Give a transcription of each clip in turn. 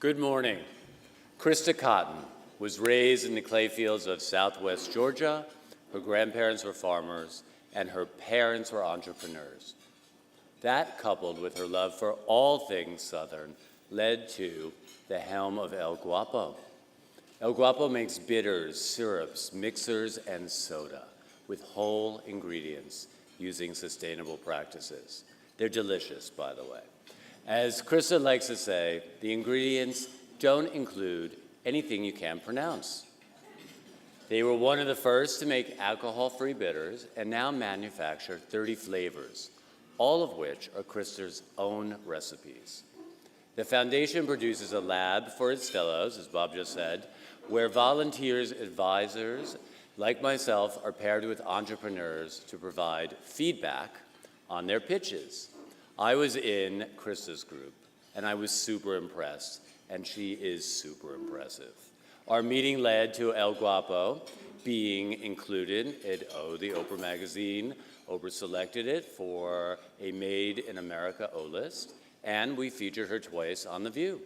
Good morning. Christa Cotton was raised in the clay fields of Southwest Georgia. Her grandparents were farmers, and her parents were entrepreneurs. That, coupled with her love for all things Southern, led to the helm of El Guapo. El Guapo makes bitters, syrups, mixers, and soda with whole ingredients using sustainable practices. They're delicious, by the way. As Christa likes to say, the ingredients don't include anything you can't pronounce. They were one of the first to make alcohol-free bitters and now manufacture 30 flavors, all of which are Christa's own recipes. The foundation produces a lab for its fellows, as Bob just said, where volunteers, advisors, like myself, are paired with entrepreneurs to provide feedback on their pitches. I was in Christa's group, and I was super impressed, and she is super impressive. Our meeting led to El Guapo being included in the Oprah magazine. Oprah selected it for a Made in America O-list, and we featured her twice on The View.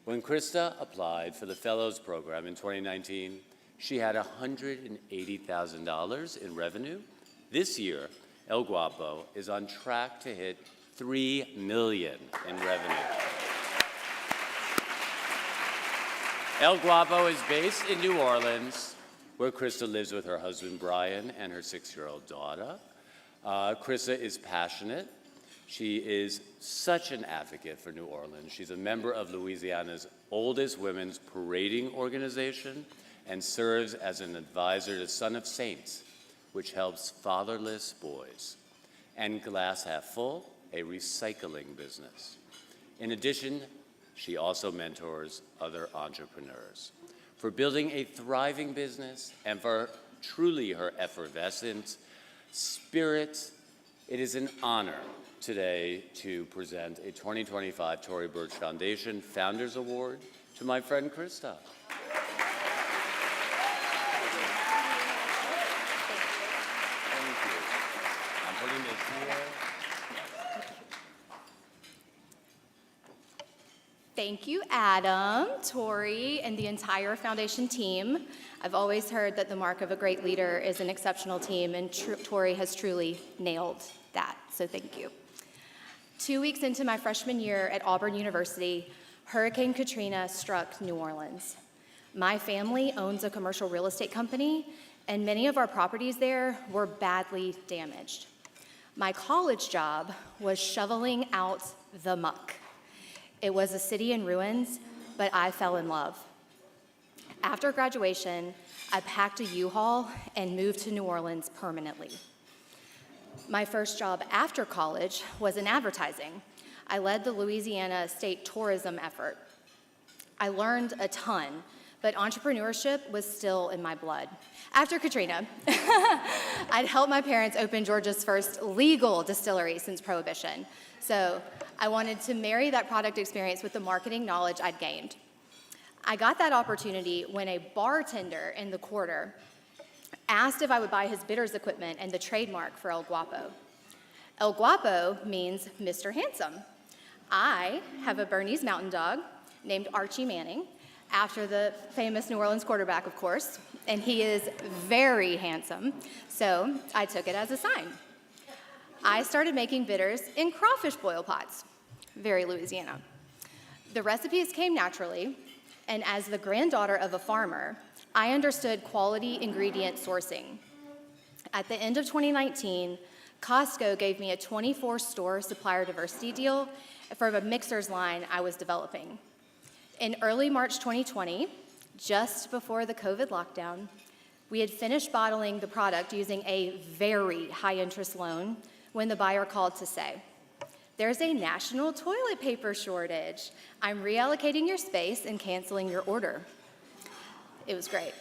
When Christa applied for the Fellows Program in 2019, she had $180,000 in revenue. This year, El Guapo is on track to hit $3 million in revenue. El Guapo is based in New Orleans, where Christa lives with her husband, Brian, and her 6-year-old daughter. Christa is passionate. She is such an advocate for New Orleans. She's a member of Louisiana's oldest women's parading organization and serves as an advisor to Son of Saints, which helps fatherless boys, and Glass Half Full, a recycling business. In addition, she also mentors other entrepreneurs. For building a thriving business and for truly her effervescent spirit, it is an honor today to present a 2025 Tory Burch Foundation Founders Award to my friend Christa. Thank you. I'm putting this here. Thank you, Adam, Tory, and the entire foundation team. I've always heard that the mark of a great leader is an exceptional team, and Tory has truly nailed that, so thank you. 2 weeks into my freshman year at Auburn University, Hurricane Katrina struck New Orleans. My family owns a commercial real estate company, and many of our properties there were badly damaged. My college job was shoveling out the muck. It was a city in ruins, but I fell in love. After graduation, I packed a U-Haul and moved to New Orleans permanently. My first job after college was in advertising. I led the Louisiana State tourism effort. I learned a ton, but entrepreneurship was still in my blood. After Katrina, I'd helped my parents open Georgia's first legal distillery since Prohibition. So I wanted to marry that product experience with the marketing knowledge I'd gained. I got that opportunity when a bartender in the quarter asked if I would buy his bitters equipment and the trademark for El Guapo. El Guapo means Mr. Handsome. I have a Bernese Mountain Dog named Archie Manning, after the famous New Orleans quarterback, of course, and he is very handsome, so I took it as a sign. I started making bitters in crawfish boil pots, very Louisiana. The recipes came naturally, and as the granddaughter of a farmer, I understood quality ingredient sourcing. At the end of 2019, Costco gave me a 24-store supplier diversity deal for a mixers line I was developing. In early March 2020, just before the COVID lockdown, we had finished bottling the product using a very high-interest loan when the buyer called to say, "There's a national toilet paper shortage. I'm reallocating your space and canceling your order." It was great.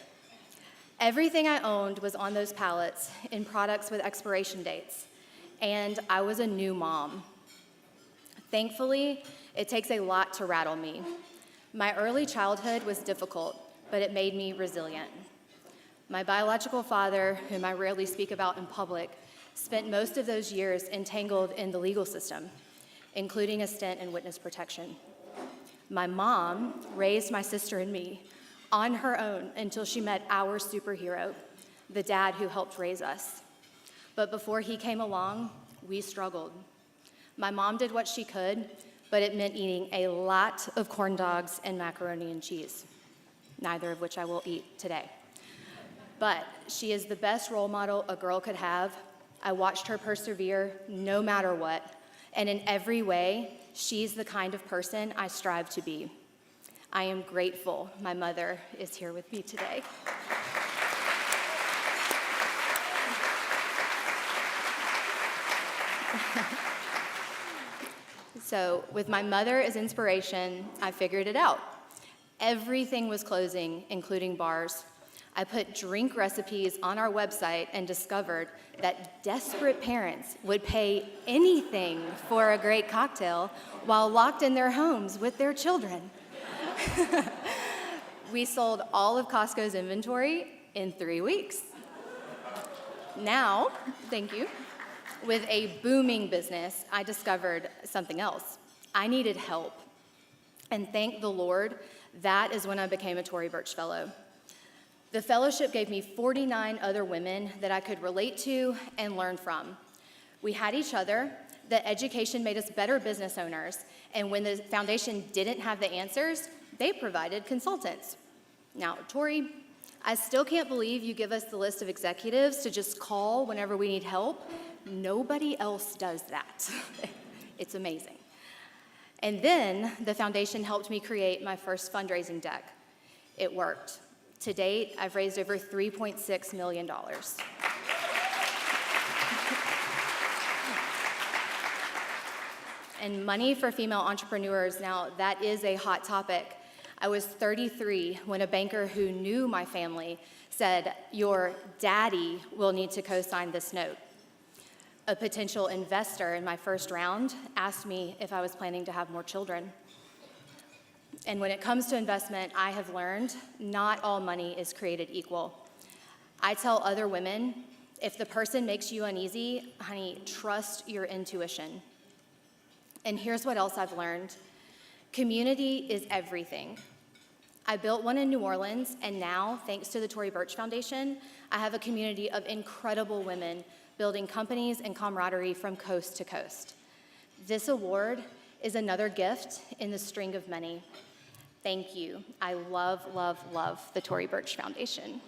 Everything I owned was on those pallets in products with expiration dates, and I was a new mom. Thankfully, it takes a lot to rattle me. My early childhood was difficult, but it made me resilient. My biological father, whom I rarely speak about in public, spent most of those years entangled in the legal system, including a stint in witness protection. My mom raised my sister and me on her own until she met our superhero, the dad who helped raise us. But before he came along, we struggled. My mom did what she could, but it meant eating a lot of corn dogs and macaroni and cheese, neither of which I will eat today. But she is the best role model a girl could have. I watched her persevere no matter what, and in every way, she's the kind of person I strive to be. I am grateful my mother is here with me today. So with my mother as inspiration, I figured it out. Everything was closing, including bars. I put drink recipes on our website and discovered that desperate parents would pay anything for a great cocktail while locked in their homes with their children. We sold all of Costco's inventory in 3 weeks. Now, thank you, with a booming business, I discovered something else. I needed help. And thank the Lord, that is when I became a Tory Burch Fellow. The fellowship gave me 49 other women that I could relate to and learn from. We had each other. The education made us better business owners. And when the foundation didn't have the answers, they provided consultants. Now, Tory, I still can't believe you give us the list of executives to just call whenever we need help. Nobody else does that. It's amazing. And then the foundation helped me create my first fundraising deck. It worked. To date, I've raised over $3.6 million. And money for female entrepreneurs, now that is a hot topic. I was 33 when a banker who knew my family said, "Your daddy will need to co-sign this note." A potential investor in my first round asked me if I was planning to have more children. And when it comes to investment, I have learned not all money is created equal. I tell other women, if the person makes you uneasy, honey, trust your intuition. And here's what else I've learned. Community is everything. I built one in New Orleans, and now, thanks to the Tory Burch Foundation, I have a community of incredible women building companies and camaraderie from coast to coast. This award is another gift in the string of many. Thank you. I love, love, love the Tory Burch Foundation.